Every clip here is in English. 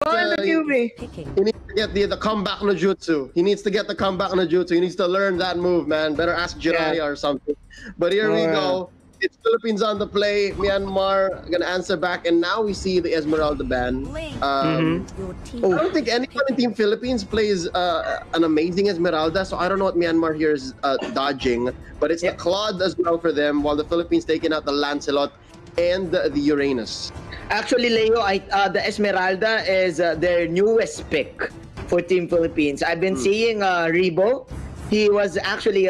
on the QB. He needs to get the comeback no jutsu. He needs to get the comeback no jutsu. He needs to learn that move, man. Better ask Jiraiya or something. But here we go. It's Philippines on the play. Myanmar gonna answer back, and now we see the Esmeralda ban. I don't think anyone in Team Philippines plays an amazing Esmeralda, so I don't know what Myanmar here is dodging. But it's the Claude as well for them, while the Philippines taking out the Lancelot and the Uranus. Actually, Leo, the Esmeralda is their newest pick for Team Philippines. I've been seeing Rebo. He was actually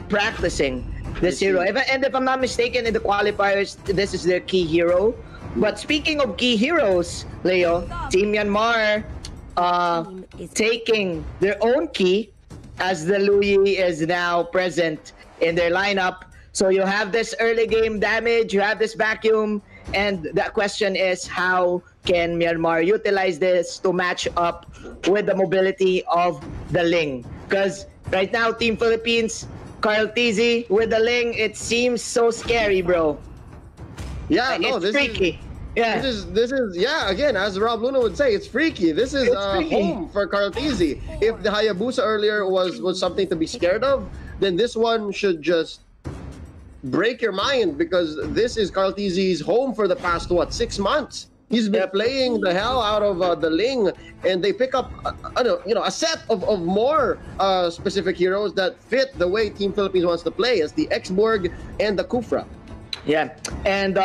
practicing this hero. And if I'm not mistaken, in the qualifiers, this is their key hero. But speaking of key heroes, Leo, Team Myanmar taking their own key, as the Louis is now present in their lineup. So you have this early game damage, you have this vacuum, and the question is, how can Myanmar utilize this to match up with the mobility of the Ling? Because right now, Team Philippines, Carl Tizzy with the Ling, it seems so scary, bro. Yeah, like, no, it's this freaky. This is again, as Rob Luna would say, it's freaky. This is home for Carl Tizzy. If the Hayabusa earlier was something to be scared of, then this one should just break your mind, because this is Carl Tizzy's home for the past 6 months. He's been playing the hell out of the Ling, and they pick up a set of more specific heroes that fit the way Team Philippines wants to play, as the X-Borg and the Kufra. Yeah, and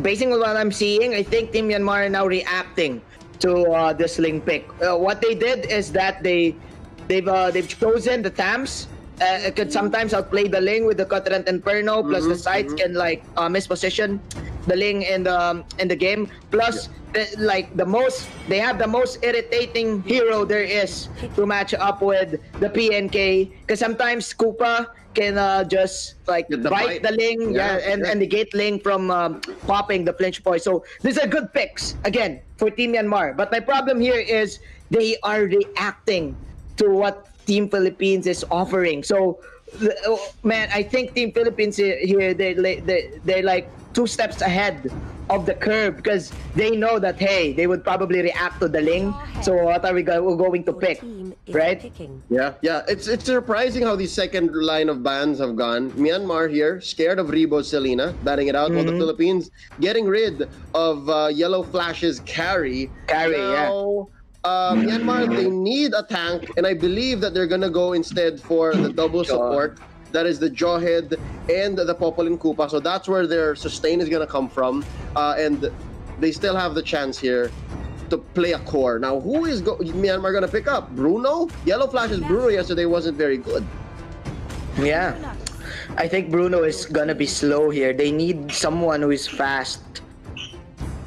based on what I'm seeing, I think Team Myanmar are now reacting to this Ling pick. What they did is that they've chosen the Tams. It could sometimes outplay the Ling with the Cotrant and Perno, plus the sides can misposition the Ling in the game. Plus, they have the most irritating hero there is to match up with the PNK, because sometimes Koopa can just bite the Ling, and negate Ling from popping the flinch point. So these are good picks again for Team Myanmar. But my problem here is they are reacting to what Team Philippines is offering. So, man, I think Team Philippines here, they're like 2 steps ahead of the curve, because they know that, hey, they would probably react to the Ling. So what are we're going to pick, right? Yeah. It's surprising how the second line of bans have gone. Myanmar here, scared of Rebo Selena, batting it out, while the Philippines getting rid of Yellow Flash's carry. Now, Myanmar, they need a tank, and I believe that they're gonna go instead for the double support. That is the Jawhead and the Popolin Koopa. So that's where their sustain is gonna come from, and they still have the chance here to play a core. Now, who is Myanmar gonna pick up? Bruno? Yellow Flash's Bruno yesterday wasn't very good. Yeah, I think Bruno is gonna be slow here. They need someone who is fast.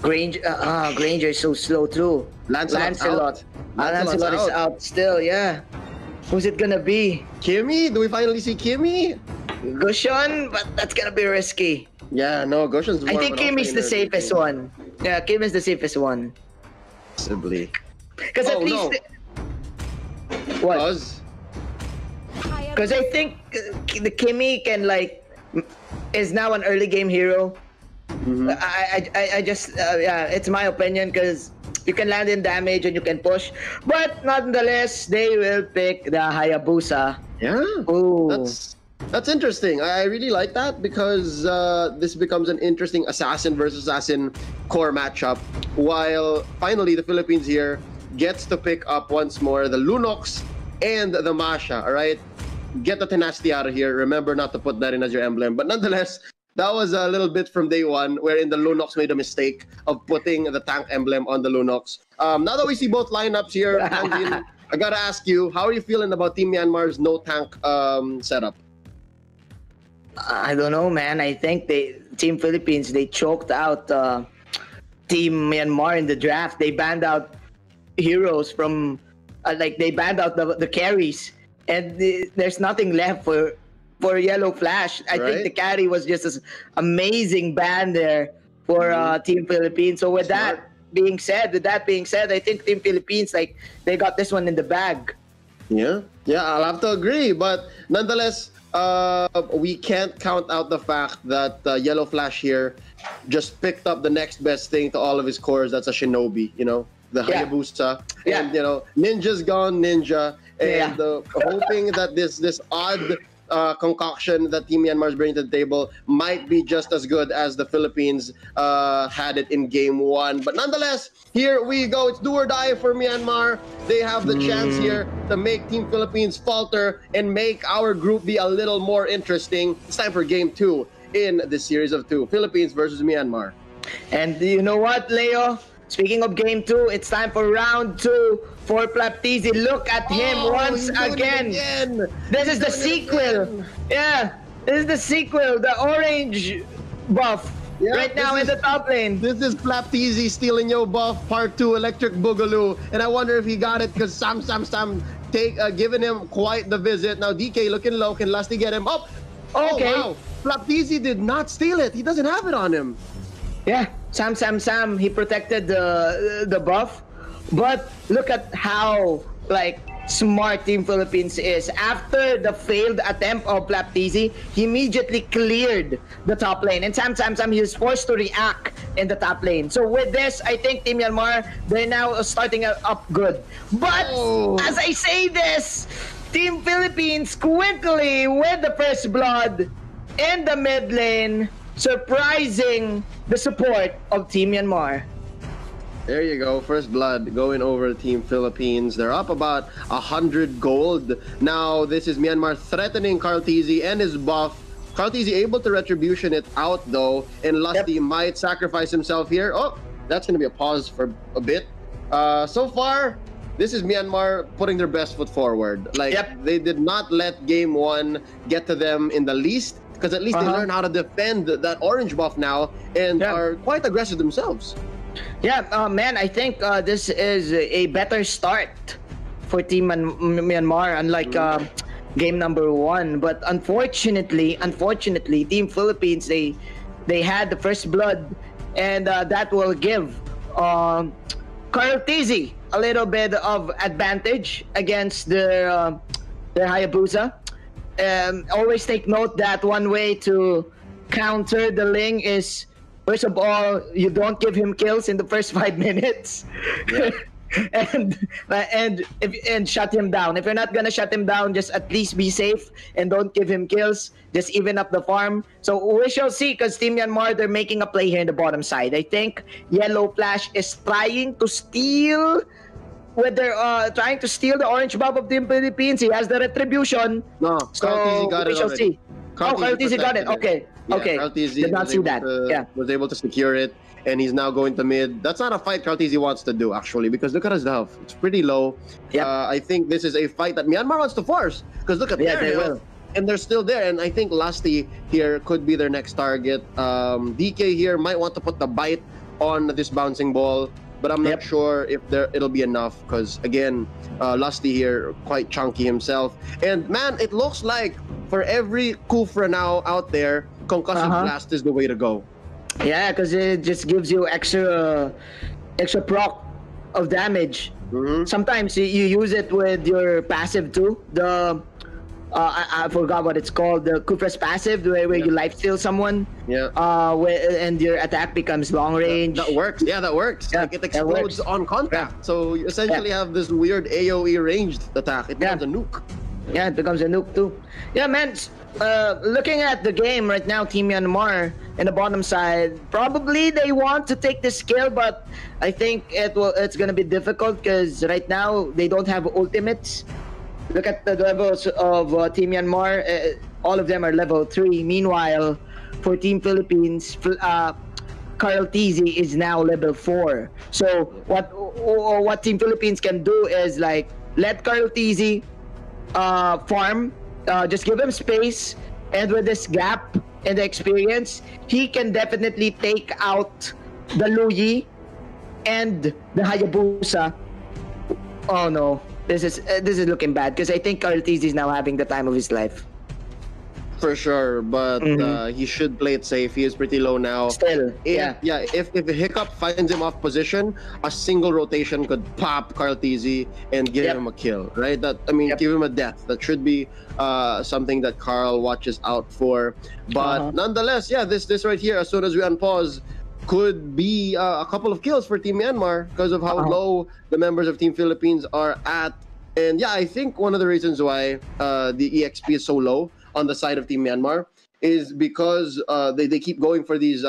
Granger is so slow too. Lancelot is out still, yeah. Who's it gonna be? Kimmy? Do we finally see Kimmy? Gushon, but that's gonna be risky. Yeah, no, Gushon's more I think Kimmy's the safest one. Yeah, Kimmy's the safest one. Possibly. Because at least... What? Because I think the Kimmy can is now an early game hero. I just it's my opinion, because you can land in damage and you can push, but nonetheless they will pick the Hayabusa. Yeah. Ooh. That's interesting. I really like that, because this becomes an interesting assassin versus assassin core matchup, while finally the Philippines here gets to pick up once more the Lunox and the Masha. All right, get the tenacity out of here. Remember not to put that in as your emblem, but nonetheless, that was a little bit from day one, wherein the Lunox made a mistake of putting the tank emblem on the Lunox. Now that we see both lineups here, Anjin, I gotta ask you, how are you feeling about Team Myanmar's no tank setup? I don't know, man. I think Team Philippines, they choked out Team Myanmar in the draft. They banned out heroes from, they banned out the carries, and there's nothing left for Yellow Flash. I think the carry was just an amazing ban there for Team Philippines. So with that being said, I think Team Philippines, they got this one in the bag. Yeah, I'll have to agree. But nonetheless, we can't count out the fact that Yellow Flash here just picked up the next best thing to all of his cores. That's a Shinobi, the Yeah. Hayabusa, Yeah. and Ninja's gone Ninja, and hoping that this odd concoction that Team Myanmar is bringing to the table might be just as good as the Philippines had it in game one. But nonetheless, here we go. It's do or die for Myanmar. They have the chance here to make Team Philippines falter and make our group be a little more interesting. It's time for game two in this series of two, Philippines versus Myanmar. And you know what, Leo? Speaking of game two, it's time for round two for Plaptizi. Look at him once again. This is the sequel. Yeah, this is the sequel. The orange buff right now in the top lane. This is Plaptizi stealing your buff part 2 Electric Boogaloo. And I wonder if he got it because Sam giving him quite the visit. Now DK looking low. Can Lusty get him up? Okay. Oh, wow. Plaptizi did not steal it. He doesn't have it on him. Yeah, Sam, he protected the buff. But look at how smart Team Philippines is. After the failed attempt of Plaptizi, he immediately cleared the top lane. And Sam, he was forced to react in the top lane. So with this, I think Team Myanmar, they're now starting up good. But as I say this, Team Philippines quickly with the first blood in the mid lane, surprising the support of Team Myanmar. There you go, first blood going over Team Philippines. They're up about 100 gold. Now, this is Myanmar threatening Karltizi and his buff. Karltizi able to retribution it out though, and Lusty might sacrifice himself here. Oh, that's going to be a pause for a bit. So far, this is Myanmar putting their best foot forward. They did not let game one get to them in the least, because at least they learn how to defend that orange buff now and are quite aggressive themselves. Yeah, man, I think this is a better start for Team Myanmar, unlike game number one. But unfortunately, Team Philippines, they had the first blood, and that will give Karltizi a little bit of advantage against their Hayabusa. Always take note that one way to counter the Ling is, first of all, you don't give him kills in the first 5 minutes. Yeah. and shut him down. If you're not gonna shut him down, just at least be safe and don't give him kills. Just even up the farm. So we shall see, because Team Myanmar, they're making a play here in the bottom side. I think Yellow Flash is trying to steal trying to steal the orange buff of Team Philippines. He has the retribution. No, so Karltizi got we it shall already. see. Karltizi got it. Okay. Yeah, okay. Karltizi did not see that. Was able to secure it, and he's now going to mid. That's not a fight Karltizi wants to do, actually, because look at his health. It's pretty low. Yep. I think this is a fight that Myanmar wants to force, because look at their health, and they're still there. And I think Lusty here could be their next target. DK here might want to put the bite on this bouncing ball, but I'm not sure if it'll be enough, because again, Lusty here quite chunky himself. And man, it looks like for every Kufra now out there, Concussive Blast is the way to go. Yeah, because it just gives you extra proc of damage. Sometimes you use it with your passive too. The I forgot what it's called. The Kufra's passive, where you lifesteal someone. Yeah. And your attack becomes long range. That works. Yeah, that works. Yeah, it explodes on contact. So you essentially have this weird AoE ranged attack. It becomes a nuke. Yeah, it becomes a nuke too. Yeah, man. Looking at the game right now, Team Myanmar in the bottom side, probably they want to take this kill, but I think it's gonna be difficult, because right now they don't have ultimates. Look at the levels of Team Myanmar. All of them are level 3. Meanwhile, for Team Philippines, Karltizi is now level 4. So what Team Philippines can do is let Karltizi farm. Just give him space, and with this gap in the experience, he can definitely take out the Luyi and the Hayabusa. Oh no, this is looking bad, because I think Karltizi is now having the time of his life. For sure, but he should play it safe. He is pretty low now. Still, if Hiccup finds him off position, a single rotation could pop Karltizi and give him a kill, right? Give him a death. That should be something that Carl watches out for. But nonetheless, this right here, as soon as we unpause, could be a couple of kills for Team Myanmar because of how low the members of Team Philippines are at. And yeah, I think one of the reasons why the EXP is so low on the side of Team Myanmar is because they keep going for these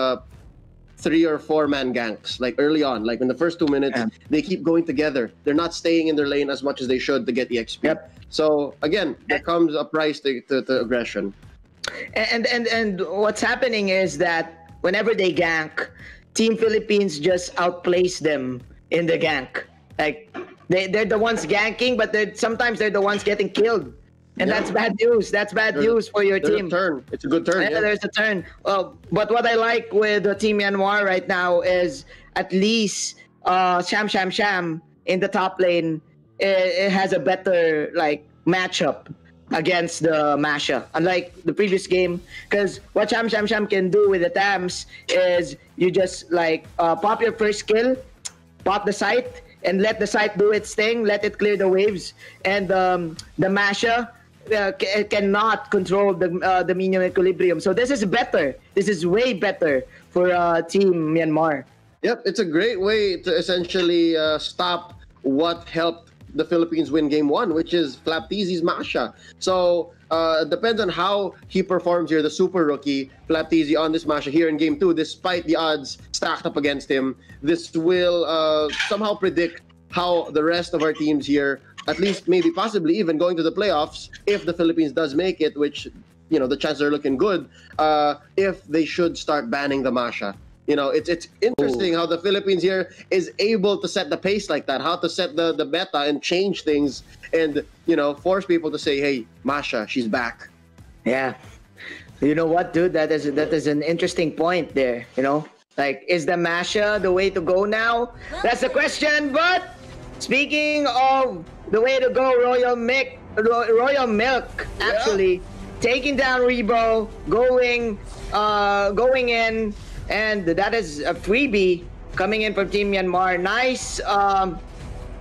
3 or 4 man ganks, like early on, like in the first 2 minutes, they keep going together. They're not staying in their lane as much as they should to get EXP. Yep. So again, there comes a price to aggression. And what's happening is that whenever they gank, Team Philippines just outplace them in the gank. Like they're the ones ganking, but sometimes they're the ones getting killed. And that's bad news. That's bad news for your team. A turn. It's a good turn. Yeah, there's a turn. But what I like with Team Myanmar right now is at least Sham in the top lane. It has a better like matchup against the Masha, unlike the previous game. Because what Sham can do with the Tams is you just like pop your first kill, pop the site, and let the site do its thing, let it clear the waves, and the Masha cannot control the minion equilibrium. So this is better. This is way better for Team Myanmar. Yep, it's a great way to essentially stop what helped the Philippines win game 1, which is Flaptizi's Masha. So it depends on how he performs here, the super rookie Flaptizi on this Masha here in game 2, despite the odds stacked up against him. This will somehow predict how the rest of our teams here, at least maybe possibly even going to the playoffs, if the Philippines does make it, which, you know, the chances are looking good, if they should start banning the Masha. You know, it's interesting how the Philippines here is able to set the pace like that, how to set the meta and change things and, you know, force people to say, hey, Masha, she's back. Yeah. You know what, dude? That is an interesting point there, you know? Like, is the Masha the way to go now? That's the question, but speaking of the way to go, Royal Milk actually taking down Rebo, going in, and that is a freebie coming in from Team Myanmar.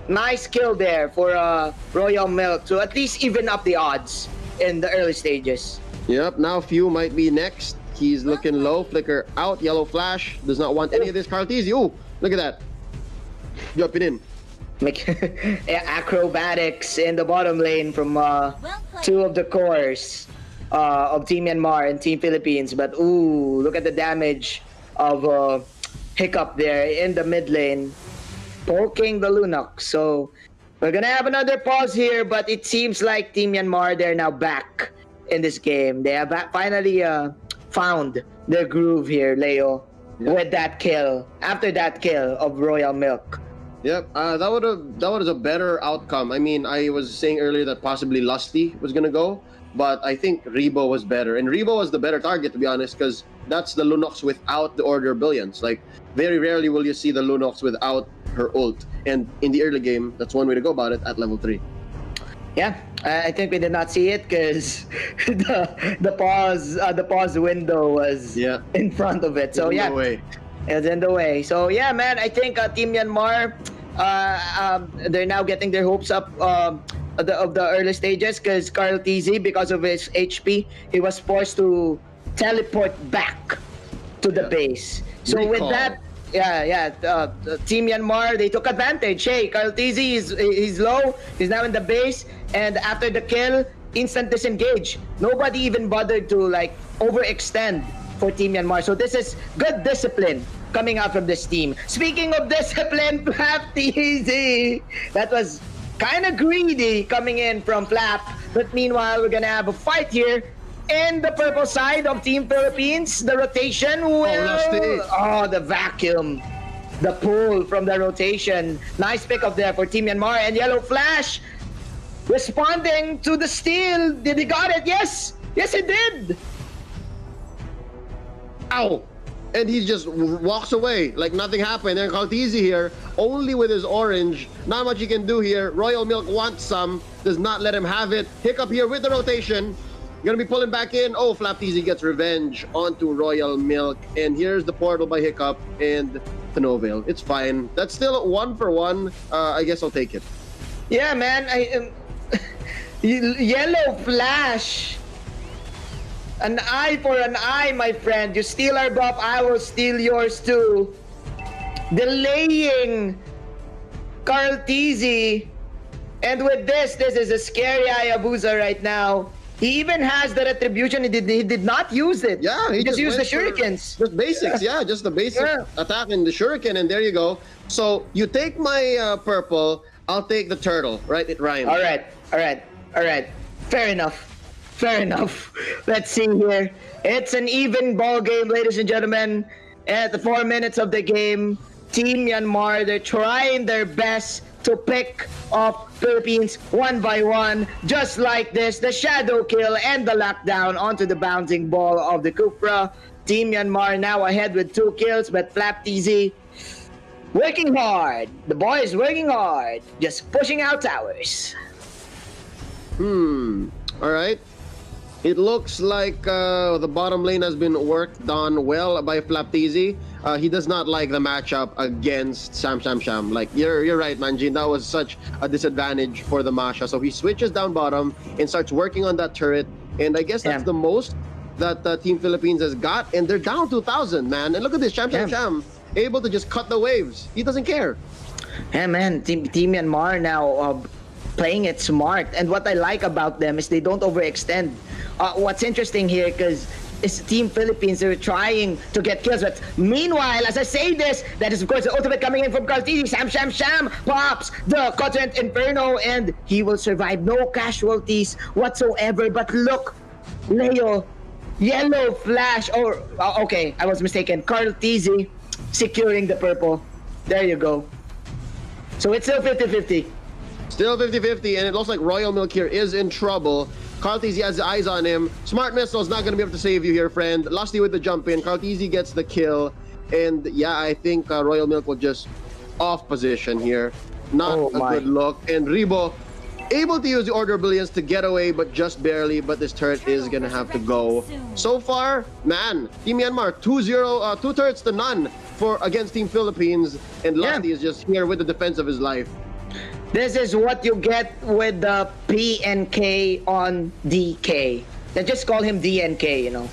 Nice kill there for Royal Milk to at least even up the odds in the early stages. Yep, now Few might be next. He's looking low, flicker out, yellow flash. Does not want any of this Cartesi. Ooh, look at that. Jumping in. Acrobatics in the bottom lane from 2 of the cores of Team Myanmar and Team Philippines. But ooh, look at the damage of Hiccup there in the mid lane, poking the Lunox. So we're gonna have another pause here, but it seems like Team Myanmar, they're now back in this game. They have finally found their groove here, Leo, with that kill. After that kill of Royal Milk. Yep, that was a better outcome. I mean, I was saying earlier that possibly Lusty was gonna go, but I think Rebo was better, and Rebo was the better target, to be honest, because that's the Lunox without the Order of Billions. Like, very rarely will you see the Lunox without her ult, and in the early game, that's one way to go about it at level 3. Yeah, I think we did not see it because the pause window was in front of it. So yeah, it's in the way. So yeah, man, I think Team Myanmar, they're now getting their hopes up of the early stages because Carl TZ, because of his HP, he was forced to teleport back to the base. So with that, Team Myanmar, they took advantage. Hey, Carl TZ he's low, he's now in the base, and after the kill, instant disengage. Nobody even bothered to like overextend for Team Myanmar. So this is good discipline coming out from this team. Speaking of discipline, Flap TZ, that was kind of greedy coming in from Flap. But meanwhile, we're gonna have a fight here in the purple side of Team Philippines. The rotation will... the vacuum. The pull from the rotation. Nice pick up there for Team Myanmar. And Yellow Flash responding to the steal. Did he got it? Yes! Yes, he did! Ow! And he just walks away like nothing happened. And Kaltizi here, only with his orange. Not much he can do here. Royal Milk wants some. Does not let him have it. Hiccup here with the rotation. Gonna be pulling back in. Oh, Flaptizi gets revenge onto Royal Milk. And here's the portal by Hiccup and Tanovail. It's fine. That's still 1 for 1. I guess I'll take it. Yeah, man. Yellow Flash. An eye for an eye, my friend. You steal our buff, I will steal yours too. Delaying Carl TZ. And with this is a scary Hayabusa right now. He even has the retribution. He did not use it. Yeah, he just used the shurikens. Just basics, yeah, just the basic attack and the shuriken, and there you go. So you take my purple, I'll take the turtle, right? It rhymes. All right. Fair enough. Let's see here. It's an even ball game, ladies and gentlemen. At the 4 minutes of the game, Team Myanmar, they're trying their best to pick off Philippines one by one, just like this. The shadow kill and the lockdown onto the bouncing ball of the Cupra. Team Myanmar now ahead with 2 kills, but Flap TZ working hard. The boys working hard, just pushing out towers. All right. It looks like the bottom lane has been worked on well by Flap TZ. He does not like the matchup against Sham. Like, you're right, Manjin. That was such a disadvantage for the Masha. So he switches down bottom and starts working on that turret. And I guess that's the most that Team Philippines has got. And they're down 2,000, man. And look at this, Sham. Able to just cut the waves. He doesn't care. Yeah, man. Team Myanmar now playing it smart. And what I like about them is they don't overextend. What's interesting here, because it's Team Philippines, they're trying to get kills, but meanwhile, as I say this, that is of course the ultimate coming in from Carl TZ. Sham pops the Continent Inferno, and he will survive. No casualties whatsoever, but look, Leo, yellow flash, okay, I was mistaken. Carl TZ securing the purple. There you go. So it's still 50-50. Still 50-50, and it looks like Royal Milk here is in trouble. Carl TZ has eyes on him. Smart Missile's not going to be able to save you here, friend. Lusty with the jump in. Carl TZ gets the kill. And yeah, I think Royal Milk will just off position here. Not a good look. And Rebo able to use the Order of Brilliance to get away, but just barely. But this turret is going to have to go. So far, man, Team Myanmar, 2-0, 2 turrets to none against Team Philippines. And Lusty is just here with the defense of his life. This is what you get with the PNK on DK. They just call him DNK, you know.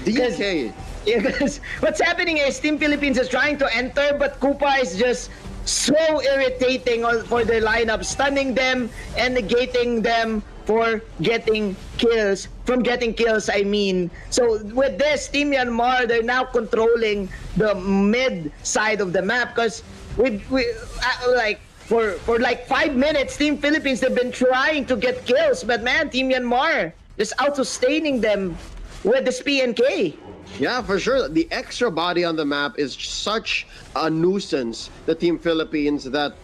DNK. Because what's happening is Team Philippines is trying to enter, but Koopa is just so irritating for their lineup, stunning them and negating them for getting kills. From getting kills, I mean. So with this, Team Myanmar, they're now controlling the mid side of the map, because for like 5 minutes, Team Philippines have been trying to get kills, but man, Team Myanmar just out-sustaining them with this PNK. Yeah, for sure. The extra body on the map is such a nuisance, the Team Philippines, that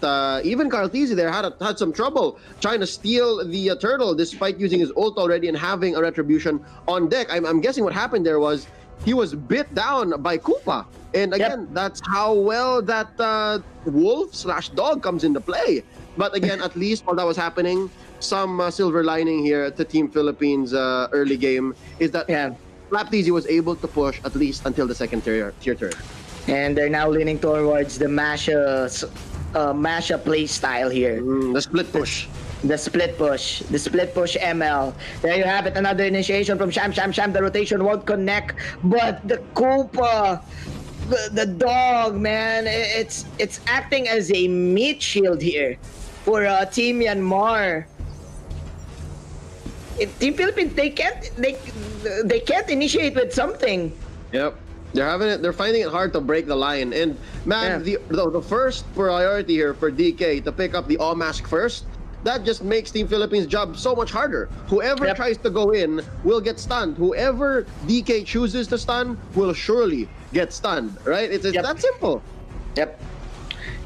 even Carl TZ there had some trouble trying to steal the turtle, despite using his ult already and having a retribution on deck. I'm guessing what happened there was he was bit down by Koopa. And again, that's how well that wolf/dog comes into play. But again, at least while that was happening, some silver lining here to Team Philippines early game is that Flap TZ was able to push at least until the second tier turn. And they're now leaning towards the Masha play style here. The split push. The split push ML. There you have it. Another initiation from Sham. The rotation won't connect, but the Koopa, the dog, man, it's acting as a meat shield here for Team Myanmar. Team Philippines, they can't initiate with something. Yep. They're finding it hard to break the line. And man, the first priority here for DK to pick up the all mask first, that just makes Team Philippines' job so much harder. Whoever tries to go in will get stunned. Whoever DK chooses to stun will surely get stunned, right? It's that simple. Yep.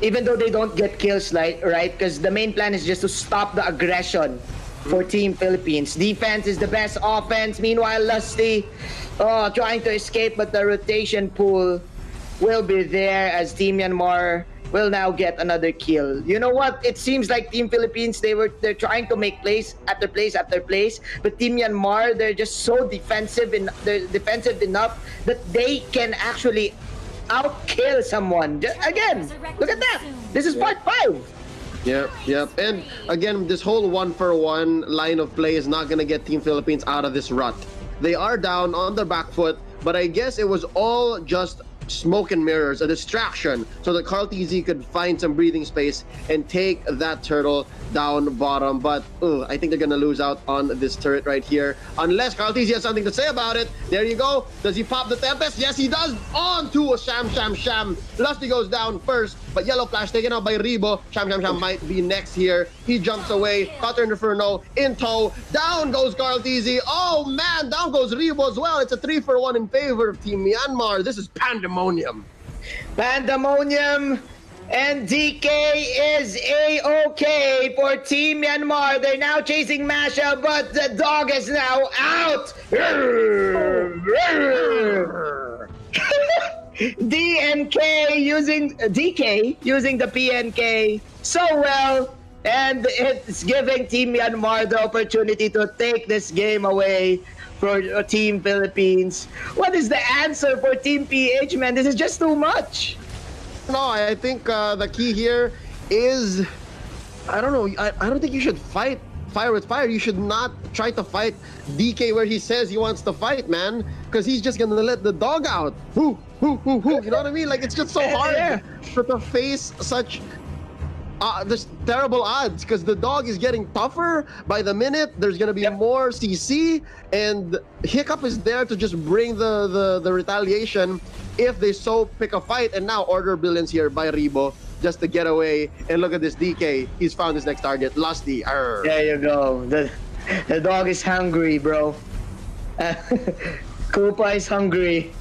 Even though they don't get kills, right? Because the main plan is just to stop the aggression for Team Philippines. Defense is the best offense. Meanwhile, Lusty trying to escape, but the rotation pool will be there as Team Myanmar will now get another kill. You know what? It seems like Team Philippines, they're trying to make plays after plays, but Team Myanmar, they're just so defensive and they're defensive enough that they can actually out-kill someone. Again, look at that. This is part 5. Yep. And again, this whole 1-for-1 line of play is not going to get Team Philippines out of this rut. They are down on their back foot, but I guess it was all just smoke and mirrors, a distraction, so that Carl-TZ could find some breathing space and take that turtle down bottom. But I think they're gonna lose out on this turret right here, unless Carl-TZ has something to say about it. There you go. Does he pop the Tempest? Yes, he does. On to a Sham. Lusty goes down first, but Yellow Flash taken out by Rebo. Sham might be next here. He jumps away. Cutter Inferno in tow. Down goes Carl-TZ. Oh man, down goes Rebo as well. It's a 3-for-1 in favor of Team Myanmar. This is pandemonium. Pandemonium. And DK is A-OK for Team Myanmar. They're now chasing Masha, but the dog is now out. DK using the PNK so well, and it's giving Team Myanmar the opportunity to take this game away for Team Philippines. What is the answer for Team PH, man? This is just too much. No, I think the key here is, I don't know, I don't think you should fight fire with fire. You should not try to fight DK where he says he wants to fight, man, because he's just gonna let the dog out. You know what I mean? Like, it's just so hard to face such there's terrible odds, because the dog is getting tougher by the minute. There's gonna be more CC, and Hiccup is there to just bring the retaliation if they so pick a fight. And now Order Billions here by Rebo just to get away. And look at this DK. He's found his next target, Lusty. Arr. There you go. The dog is hungry, bro. Koopa is hungry.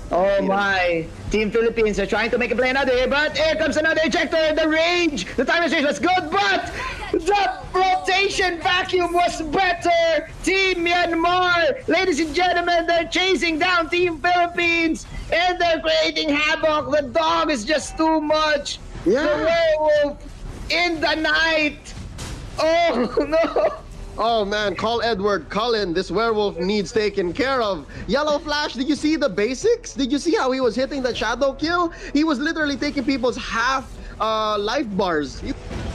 Oh my. Team Philippines are trying to make a play another here, but here comes another ejector. The range, the time range was good, but the rotation vacuum was better. Team Myanmar, ladies and gentlemen, they're chasing down Team Philippines, and they're creating havoc. The dog is just too much. The werewolf in the night. Oh no. Oh man, call Edward Cullen. This werewolf needs taken care of. Yellow Flash, did you see the basics? Did you see how he was hitting the shadow kill? He was literally taking people's half life bars.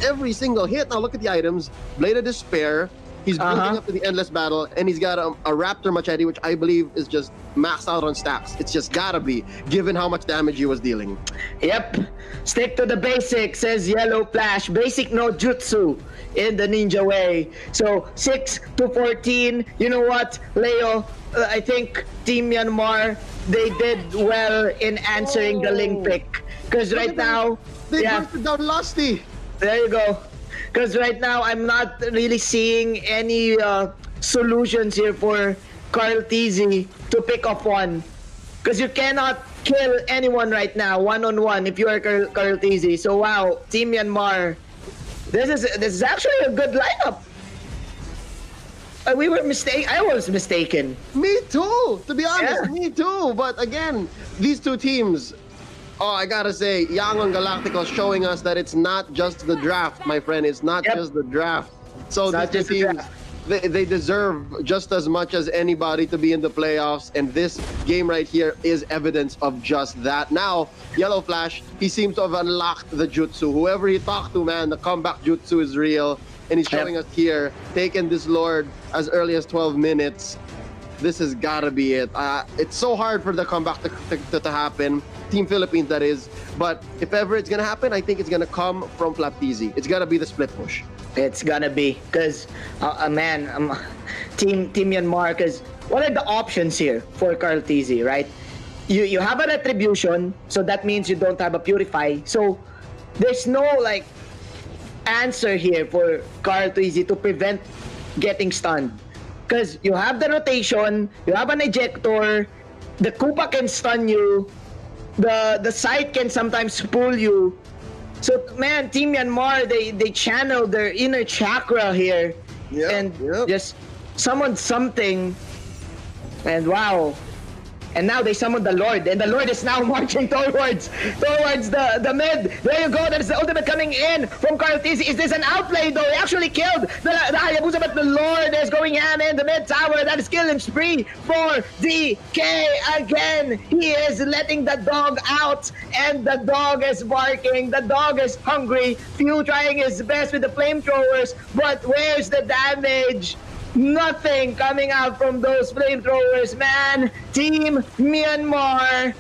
Every single hit. Now look at the items. Blade of Despair. He's building up to the Endless Battle, and he's got a Raptor Machete, which I believe is just maxed out on stacks. It's just gotta be, given how much damage he was dealing. Yep. Stick to the basics, says Yellow Flash. Basic no jutsu in the ninja way. So 6-14. You know what, Leo? I think Team Myanmar, they did well in answering the link pick. Because right now, they bursted down Lusty. There you go. Because right now, I'm not really seeing any solutions here for Carl-TZ to pick up one. Because you cannot kill anyone right now, one-on-one, if you are Carl-TZ. So wow, Team Myanmar, this is actually a good lineup. I was mistaken. Me too, to be honest, me too. But again, these two teams, I gotta say, Yangon Galacticos showing us that it's not just the draft, my friend. It's not just the draft. So these two teams, they deserve just as much as anybody to be in the playoffs. And this game right here is evidence of just that. Now, Yellow Flash, he seems to have unlocked the jutsu. Whoever he talked to, man, the comeback jutsu is real. And he's showing us here, taking this Lord as early as 12 minutes. This has gotta be it. It's so hard for the comeback to happen. Team Philippines, that is. But if ever it's gonna happen, I think it's gonna come from Flap-TZ. It's gotta be the split push. It's gonna be, because man, Team Myanmar, because what are the options here for Carl-TZ, right? You have a retribution, so that means you don't have a purify. So there's no like answer here for Carl-TZ to prevent getting stunned. Because you have the rotation, you have an ejector, the Koopa can stun you, the sight can sometimes pull you. So man, Team Myanmar, they channel their inner chakra here and just summon something, and wow. And now they summoned the Lord, and the Lord is now marching towards the mid. There you go. There's the ultimate coming in from Carl-TZ. Is this an outplay though? He actually killed the Hayabusa, but the Lord is going hand in the mid tower. That is killing spree for DK again. He is letting the dog out, and the dog is barking. The dog is hungry. Few trying his best with the flamethrowers, but where's the damage? Nothing coming out from those flamethrowers, man. Team Myanmar.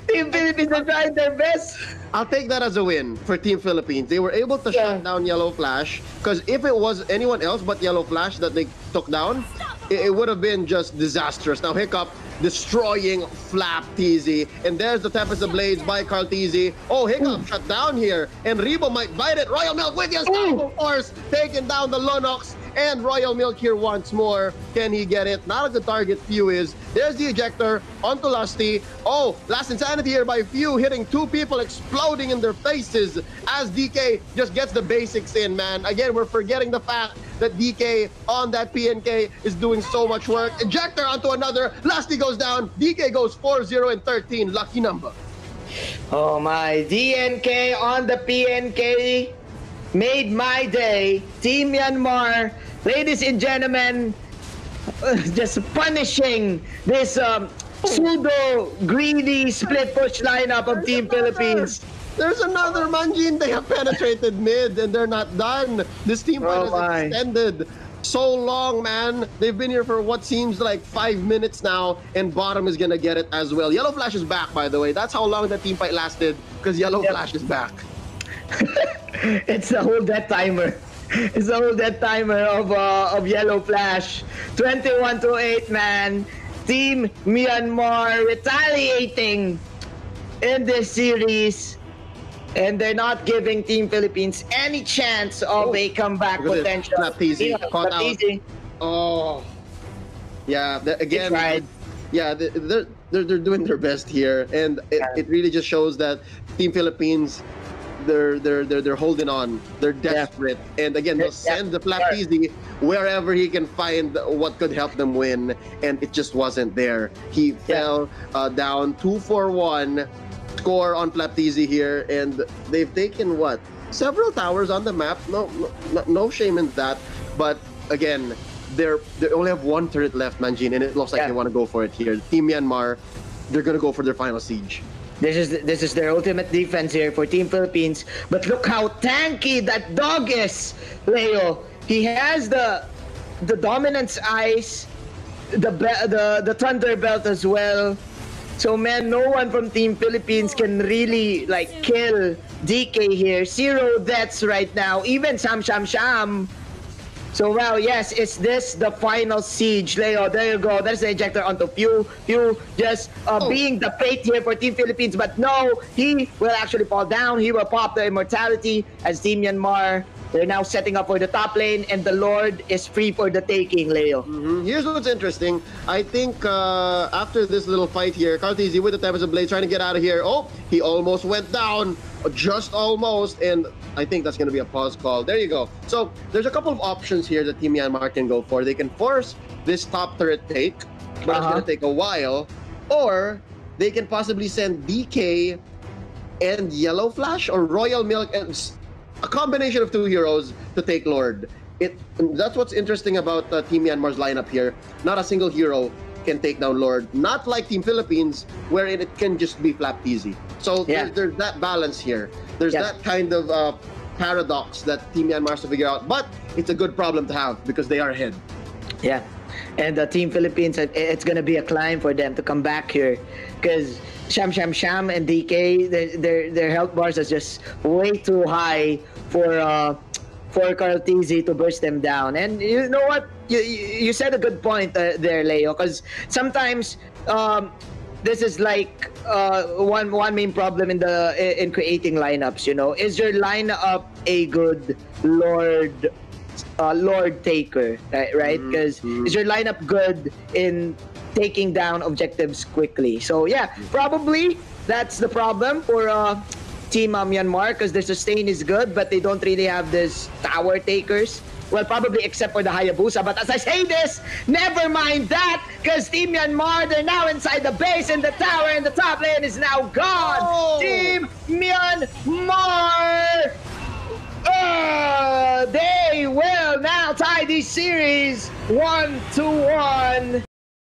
Team Philippines are trying their best. I'll take that as a win for Team Philippines. They were able to shut down Yellow Flash, because if it was anyone else but Yellow Flash that they took down, it would have been just disastrous. Now Hiccup destroying Flap TZ, and there's the Tempest of Blades by Carl TZ. Oh, Hiccup shut down here, and Rebo might bite it. Royal Milk with the unstoppable force, taking down the Lunox, and Royal Milk here once more. Can he get it? Not a good target. Few is. There's the ejector onto Lusty. Oh, last insanity here by Few, hitting two people, exploding in their faces as DK just gets the basics in, man. Again, we're forgetting the fact that DK on that PNK is doing so much work. Ejector onto another. Lusty goes down. DK goes 4-0 and 13. Lucky number. Oh my, DNK on the PNK made my day. Team Myanmar, ladies and gentlemen, just punishing this pseudo greedy split push lineup of Team Philippines. There's another Manjin. They have penetrated mid and they're not done. This team fight has extended so long, man. They've been here for what seems like 5 minutes now, and bottom is gonna get it as well. Yellow Flash is back, by the way. That's how long that team fight lasted, because Yellow Flash is back. It's the whole death timer. It's the whole death timer of Yellow Flash. 21-8, man. Team Myanmar retaliating in this series, and they're not giving Team Philippines any chance of a comeback potential. Not easy. Caught out. Easy. Oh, yeah. Again, yeah. They're doing their best here, and it really just shows that Team Philippines, they're holding on. They're desperate, and again, they'll send the Flap Easy wherever he can find what could help them win, and it just wasn't there. He fell down 2-4-1 score on Flap Easy here, and they've taken what, several towers on the map. No shame in that, but again, they only have one turret left, Manjin, and it looks like they want to go for it here. Team Myanmar, they're gonna go for their final siege. This is their ultimate defense here for Team Philippines. But look how tanky that dog is, Leo. He has the dominance ice, the thunder belt as well. So man, no one from Team Philippines can really like kill DK here. 0 deaths right now. Even Sham. So well, yes, is this the final siege, Leo? There you go. There's the ejector onto Pew. Pew just being the fate here for Team Philippines, but no, he will actually fall down. He will pop the immortality as Team Myanmar. They're now setting up for the top lane, and the Lord is free for the taking, Leo. Here's what's interesting. I think after this little fight here, Cartesi with the Tempest of Blade trying to get out of here. Oh, he almost went down. Just almost, and I think that's going to be a pause call. There you go. So there's a couple of options here that Team Myanmar can go for. They can force this top turret take, but it's going to take a while, or they can possibly send DK and Yellow Flash or Royal Milk and a combination of two heroes to take Lord. That's what's interesting about Team Myanmar's lineup here. Not a single hero can take down Lord. Not like Team Philippines, wherein it can just be Flap easy. So there's that balance here. There's that kind of paradox that Team Myanmar has to figure out. But it's a good problem to have because they are ahead. Yeah. And the Team Philippines, it's going to be a climb for them to come back here, because Sham and DK, their health bars is just way too high for Carl TZ to burst them down. And you know what? You said a good point there, Leo, because sometimes this is like one main problem in creating lineups. You know, is your lineup a good Lord taker, right? Because is your lineup good in taking down objectives quickly? So yeah, probably that's the problem for Team Myanmar, because their sustain is good, but they don't really have this tower takers. Well, probably except for the Hayabusa. But as I say this, never mind that, because Team Myanmar, they're now inside the base, and the tower in the top lane is now gone. Team Myanmar! They will now tie this series 1-1.